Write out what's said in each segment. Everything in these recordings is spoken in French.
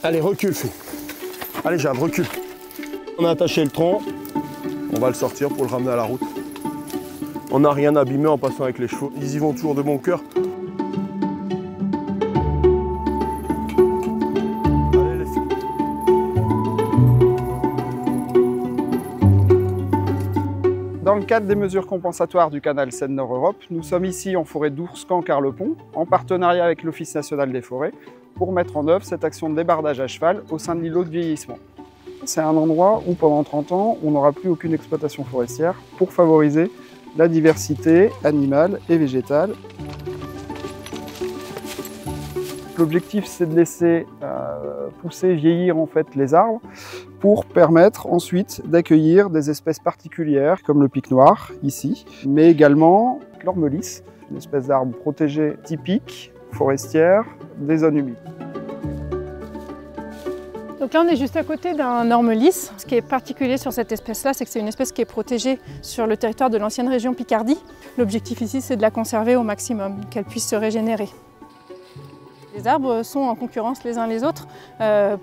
Allez, recule, fille. Allez, Jade, recule. On a attaché le tronc. On va le sortir pour le ramener à la route. On n'a rien abîmé en passant avec les chevaux. Ils y vont toujours de bon cœur. Allez, les filles. Dans le cadre des mesures compensatoires du canal Seine-Nord-Europe, nous sommes ici en forêt d'Ourscan-Carlepont, en partenariat avec l'Office national des forêts, pour mettre en œuvre cette action de débardage à cheval au sein de l'îlot de vieillissement. C'est un endroit où pendant 30 ans, on n'aura plus aucune exploitation forestière pour favoriser la diversité animale et végétale. L'objectif, c'est de laisser pousser, vieillir en fait les arbres pour permettre ensuite d'accueillir des espèces particulières comme le pic noir ici, mais également l'ormelis, une espèce d'arbre protégé typique forestière des zones humides. Donc là, on est juste à côté d'un ormelis. Ce qui est particulier sur cette espèce-là, c'est que c'est une espèce qui est protégée sur le territoire de l'ancienne région Picardie. L'objectif ici, c'est de la conserver au maximum, qu'elle puisse se régénérer. Les arbres sont en concurrence les uns les autres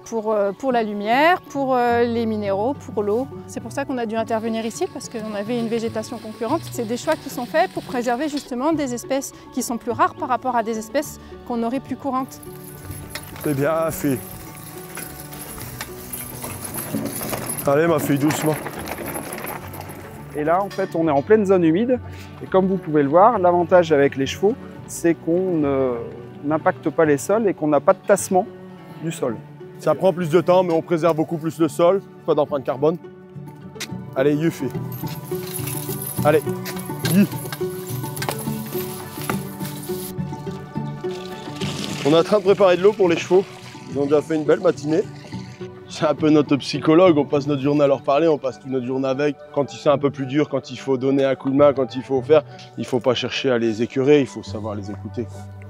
pour la lumière, pour les minéraux, pour l'eau. C'est pour ça qu'on a dû intervenir ici, parce qu'on avait une végétation concurrente. C'est des choix qui sont faits pour préserver justement des espèces qui sont plus rares par rapport à des espèces qu'on aurait plus courantes. C'est bien, fille. Allez, ma fille, doucement. Et là, en fait, on est en pleine zone humide. Et comme vous pouvez le voir, l'avantage avec les chevaux, c'est qu'on n'impacte pas les sols et qu'on n'a pas de tassement du sol. Ça prend plus de temps, mais on préserve beaucoup plus le sol. Pas d'empreinte carbone. Allez, you, fille. Allez, you. On est en train de préparer de l'eau pour les chevaux. Ils ont déjà fait une belle matinée. C'est un peu notre psychologue, on passe notre journée à leur parler, on passe toute notre journée avec. Quand c'est un peu plus dur, quand il faut donner un coup de main, quand il faut faire, il ne faut pas chercher à les écœurer, il faut savoir les écouter.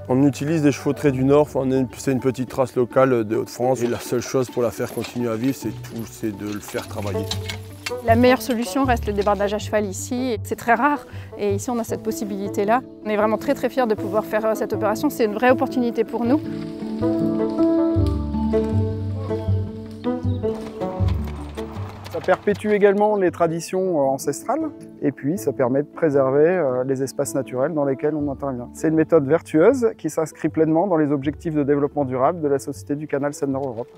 On utilise des chevaux traits du Nord, c'est une petite race locale de Haute-France. Et la seule chose pour la faire continuer à vivre, c'est de le faire travailler. La meilleure solution reste le débardage à cheval ici. C'est très rare et ici on a cette possibilité-là. On est vraiment très fiers de pouvoir faire cette opération, c'est une vraie opportunité pour nous. Ça perpétue également les traditions ancestrales et puis ça permet de préserver les espaces naturels dans lesquels on intervient. C'est une méthode vertueuse qui s'inscrit pleinement dans les objectifs de développement durable de la Société du canal Seine-Nord-Europe.